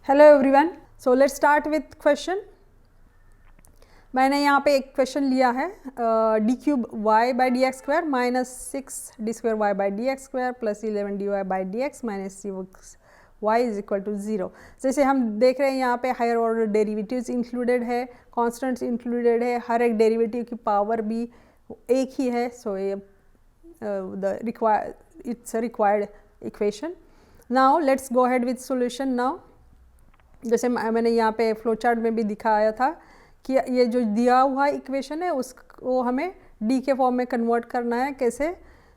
Hello everyone, so let's start with question. मैंने यहाँ पे एक क्वेश्चन लिया है D cube Y by D X square minus 6 D square Y by D X square plus 11 D Y by D X minus 6 Y is equal to 0। जैसे हम देख रहे हैं यहाँ पे हायर ऑर्डर डेरिवेटिव्स इंक्लूडेड है, कॉन्स्टेंट्स इंक्लूडेड है, हर एक डेरिवेटिव की पावर भी एक ही है। सो ये it's a required equation. Now let's go ahead with solution. Now जैसे मैंने यहाँ पे फ्लो चार्ट में भी दिखाया था कि ये जो दिया हुआ इक्वेशन है उसको हमें डी के फॉर्म में कन्वर्ट करना है। कैसे?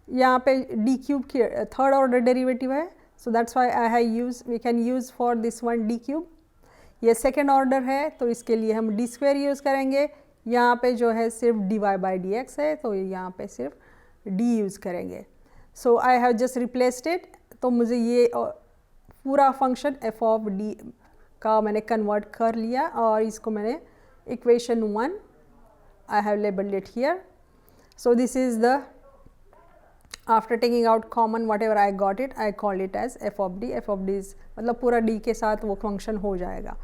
यहाँ पे डी क्यूब की थर्ड ऑर्डर डेरिवेटिव है, so that's why I have use we can use for this one D cube. ये सेकेंड ऑर्डर है तो इसके लिए हम डी स्क्वायर यूज़ करेंगे। यहाँ पे जो है सिर्फ d Y by D x है तो यहाँ पे सिर्फ डी यूज़ करेंगे। So I have just replaced it. तो मुझे ये पूरा फंक्शन एफ ऑफ डी का मैंने कन्वर्ट कर लिया और इसको मैंने equation 1 I have labelled it here. So this is the after taking out common whatever I got it I call it as F of D. F of D is मतलब पूरा डी के साथ वो फंक्शन हो जाएगा।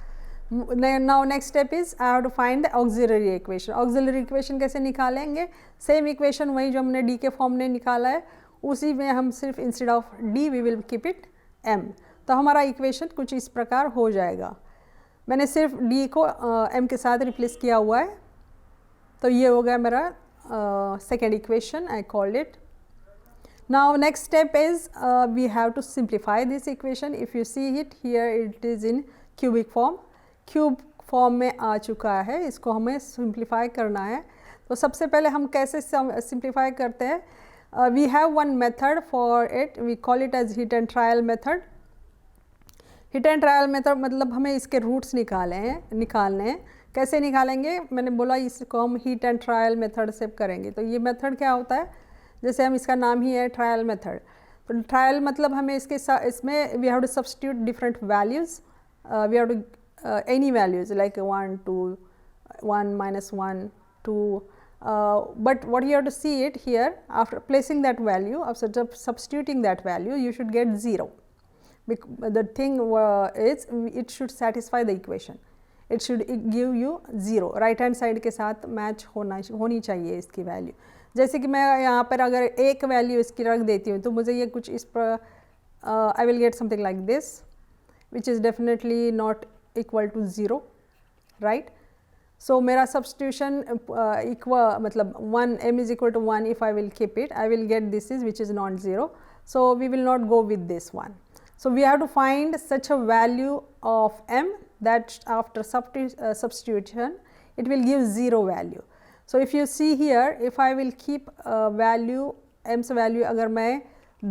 Now next step is I have to find the auxiliary equation. Auxiliary equation कैसे निकालेंगे? सेम इक्वेशन वही जो हमने डी के फॉर्म में निकाला है उसी में हम सिर्फ instead of D we will keep it M. तो हमारा इक्वेशन कुछ इस प्रकार हो जाएगा। मैंने सिर्फ डी को एम के साथ रिप्लेस किया हुआ है तो ये हो गया मेरा second equation. I called it. Now next step is we have to simplify this equation. If you see it here it is in cubic form. Cube form में आ चुका है, इसको हमें सिंप्लीफाई करना है। तो सबसे पहले हम कैसे सिंप्लीफाई करते हैं? We have one method for it, we call it as hit and trial method. Hit and trial method मतलब हमें इसके रूट्स निकालने हैं। कैसे निकालेंगे? मैंने बोला इसको हम हिट एंड ट्रायल मेथड से करेंगे। तो ये मेथड क्या होता है? जैसे हम इसका नाम ही है ट्रायल मेथड। तो ट्रायल मतलब हमें इसमें we have to substitute different values. We have to any values like 1 2 1 -1 2 but what you have to see it here, after placing that value, after substituting that value, you should get 0. The thing is it should satisfy the equation. It should give you 0. Right hand side के साथ match होनी चाहिए इसकी value. जैसे कि मैं यहाँ पर अगर एक वैल्यू इसकी रख देती हूँ तो मुझे ये कुछ इस पर I will get something like this which is definitely not equal to 0, right. So मेरा सब्सटीट्यूशन मतलब 1 m is equal to 1 if I will keep it I will get this is which is not 0. So we will not go with this one. So we have to find such a value of m that after substitution it will give 0 value. So if you see here, if I will keep value m's value अगर मैं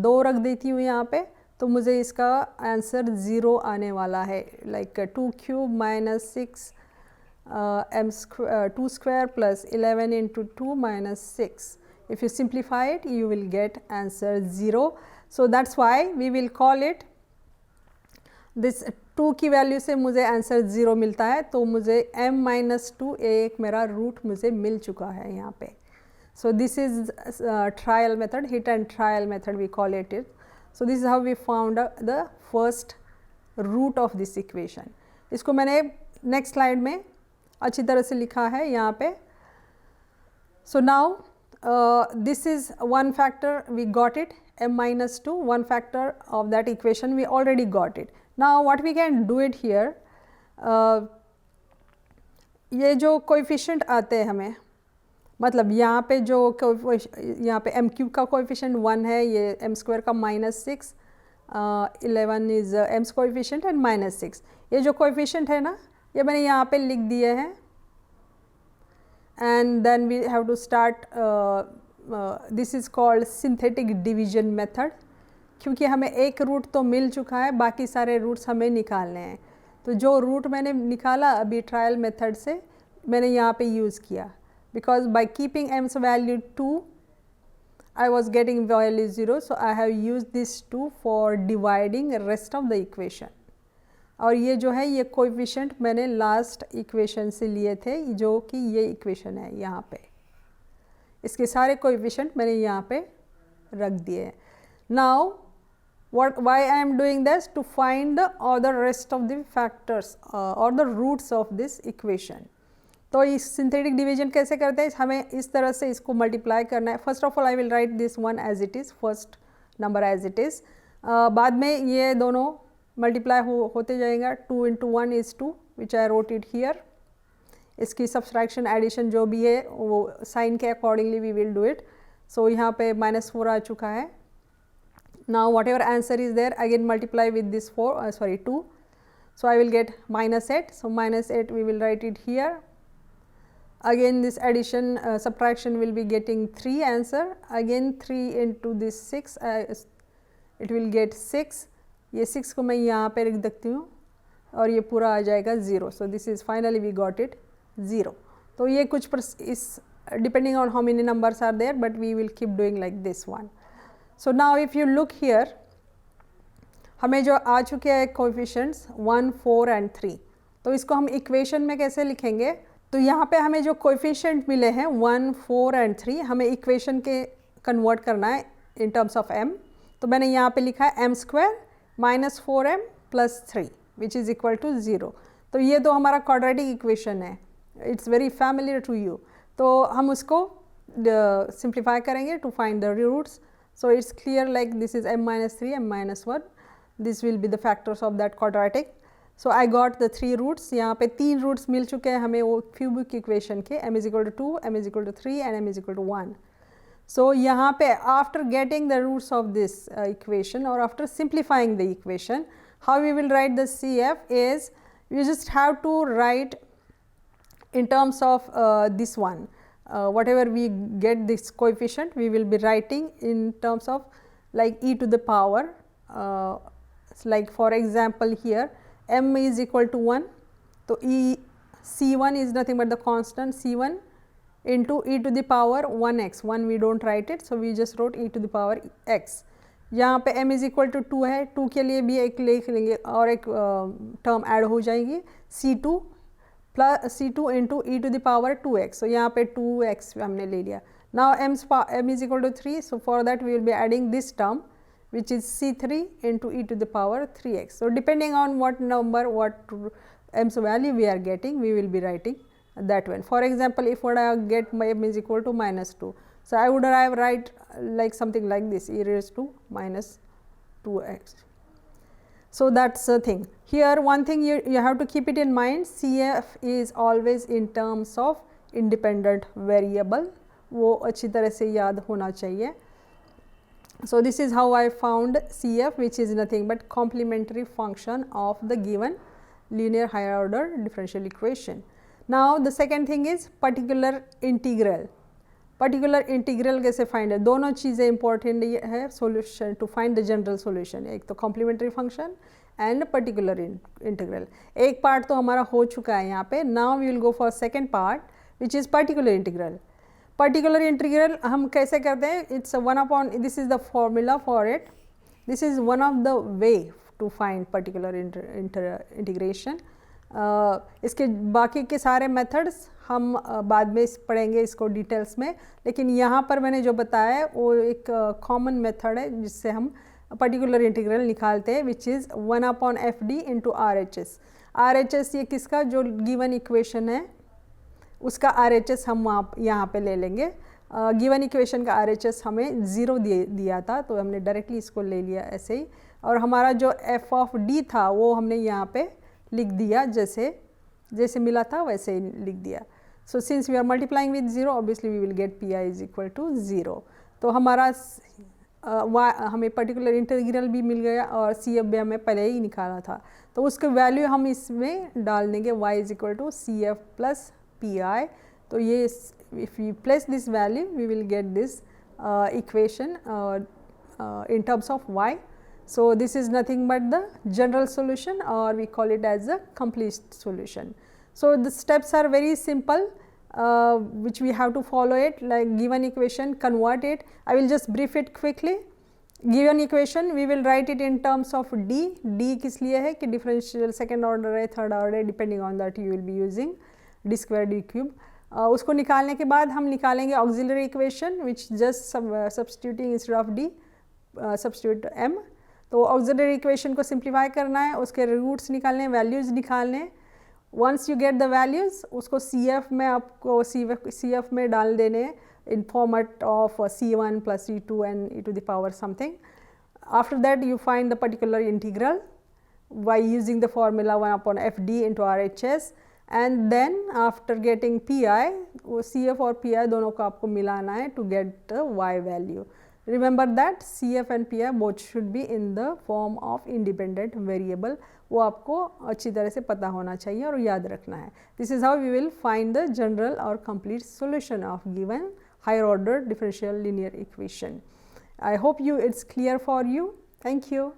2 रख देती हूँ यहाँ पे तो मुझे इसका आंसर 0 आने वाला है। like 2 cube minus 6 2 square plus 11 into 2 minus 6. If you simplify it you will get answer 0. So that's why we will call it this 2 की वैल्यू से मुझे आंसर 0 मिलता है तो मुझे m - 2 एक मेरा रूट मुझे मिल चुका है यहाँ पे। So this is trial method, hit and trial method we call it. So this is how we found the first root of this equation. इसको मैंने नेक्स्ट स्लाइड में अच्छी तरह से लिखा है यहाँ पे। So now this is one factor we got it, m - 2, one factor of that equation we already got it. Now what we can do it here, ये जो कोएफिशिएंट आते हैं हमें मतलब यहाँ पे जो यहाँ पे m क्यूब का कोएफिशिएंट 1 है, ये m स्क्वायर का -6, 11 इज m's कोएफिशिएंट एंड -6। ये जो कोएफिशिएंट है ना ये मैंने यहाँ पे लिख दिए हैं। And then we have to start this is called synthetic division method, क्योंकि हमें एक रूट तो मिल चुका है, बाकी सारे रूट्स हमें निकालने हैं। तो जो रूट मैंने निकाला अभी ट्रायल मेथड से मैंने यहाँ पे यूज़ किया, because by keeping m's value 2 I was getting value 0, so I have used this 2 for dividing rest of the equation. और ये जो है ये कोएफिशिएंट मैंने लास्ट इक्वेशन से लिए थे जो कि ये इक्वेशन है यहाँ पे, इसके सारे कोएफिशिएंट मैंने यहाँ पे रख दिए हैं। Now why I am doing this? To find the other rest of the factors or the roots of this equation. तो इस सिंथेटिक डिवीजन कैसे करते हैं? हमें इस तरह से इसको मल्टीप्लाई करना है. First of all I will write this one as it is, first number as it is. बाद में ये दोनों मल्टीप्लाई होते जाएगा. 2 into 1 is 2 which I wrote it here. इसकी सब्सट्रैक्शन एडिशन जो भी है वो साइन के accordingly we will do it. So यहाँ पे -4 आ चुका है. Now whatever answer is there, again multiply with this 2. So I will get -8. So -8 we will write it here. Again this addition subtraction will be getting 3 answer. Again 3 into this 6, it will get 6. ये 6 को मैं यहाँ पे लिख देती हूँ और ये पूरा आ जाएगा 0. So this is finally we got it 0. तो ये कुछ इस depending on how many numbers are there, but we will keep doing like this one. So now if you look here, हमें जो आ चुके हैं coefficients 1, 4 and 3. तो इसको हम इक्वेशन में कैसे लिखेंगे? तो यहाँ पे हमें जो कोएफिशिएंट मिले हैं 1, 4 and 3, हमें इक्वेशन के कन्वर्ट करना है इन टर्म्स ऑफ m. तो मैंने यहाँ पे लिखा है m² - 4m + 3 which is equal to 0. तो ये तो हमारा क्वाड्रेटिक इक्वेशन है. It's very familiar to you. तो हम उसको सिंप्लीफाई करेंगे to find the roots. So it's clear like this is m - 3, m - 1. This will be the factors of that quadratic. So I got the 3 roots. यहाँ पे 3 roots मिल चुके हैं हमें वो cubic equation के. m is equal to 2, m is equal to 3 and m is equal to 1. So यहाँ पे after getting the roots of this equation or after simplifying the equation, how we will write the CF is you just have to write in terms of this one. Whatever we get this coefficient, we will be writing in terms of like e to the power. Like for example here m is equal to 1. So C1 is nothing but the constant C1 into e to the power 1x. 1 we don't write it, so we just wrote e to the power x. यहाँ पे m is equal to 2 है. 2 के लिए भी एक लिख लेंगे और एक टर्म ऐड हो जाएगी C2 into e to the power 2x. So यहाँ पे 2x हमने ले लिया. Now m is equal to 3. So for that we will be adding this term which is C3 into e to the power 3x. So depending on what number, what m's value we are getting, we will be writing that one. For example, if what I get my m is equal to -2. So I would write like something like this, e raised to -2x. So that's the thing. Here one thing you have to keep it in mind, CF is always in terms of independent variable. वो अच्छी तरह से याद होना चाहिए. So this is how I found CF, which is nothing but complementary function of the given linear higher order differential equation. Now the second thing is particular integral. Particular integral कैसे find है? दोनों चीज़ें important है solution to find the general solution. एक तो complementary function and particular integral. एक part तो हमारा हो चुका है यहाँ पे. Now we will go for second part which is particular integral. Particular integral हम कैसे करते हैं? It's 1/, this is the formula for it. This is one of the way to find particular integration. इसके बाकी के सारे मेथड्स हम बाद में पढ़ेंगे इसको डिटेल्स में, लेकिन यहाँ पर मैंने जो बताया है वो एक कॉमन मेथड है जिससे हम पर्टिकुलर इंटीग्रल निकालते हैं, which is 1/fd into RHS. RHS ये किसका? जो गिवन इक्वेशन है उसका RHS हम यहाँ पे ले लेंगे. गिवन इक्वेशन का RHS हमें 0 दिया था, तो हमने डायरेक्टली इसको ले लिया ऐसे ही. और हमारा जो f(d) था वो हमने यहाँ पे लिख दिया, जैसे मिला था वैसे ही लिख दिया. So since we are multiplying with 0, obviously we will get pi is equal to 0. तो हमारा हमें पर्टिकुलर इंटीग्रल भी मिल गया और CF भी हमें पहले ही निकाला था, तो उसके वैल्यू हम इसमें डाल देंगे y is equal to CF plus pi. तो ये if you place this value we will get this equation in terms of y. So this is nothing but the general solution, or we call it as a complete solution. So the steps are very simple, which we have to follow it. Like given equation, convert it. I will just brief it quickly. Given equation we will write it in terms of d. d किस लिए है कि differential second order है, third order, depending on that you will be using d square d cube. उसको निकालने के बाद हम निकालेंगे auxiliary equation, which just substituting instead of d substitute m. तो ऑक्सिलरी इक्वेशन को सिंप्लीफाई करना है, उसके रूट्स निकालने, वैल्यूज़ निकालने। Once you get the values, उसको CF में आपको CF में डाल देने in format of C1 plus C2 and e to the power something. After that you find the particular integral by using the formula 1 upon FD into RHS, and then after getting PI, वो CF और PI दोनों को आपको मिलाना है to get the Y value. Remember that CF and PI both should be in the form of independent variable. वो आपको अच्छी तरह से पता होना चाहिए और याद रखना है. This is how we will find the general or complete solution of given higher order differential linear equation. I hope it's clear for you. Thank you.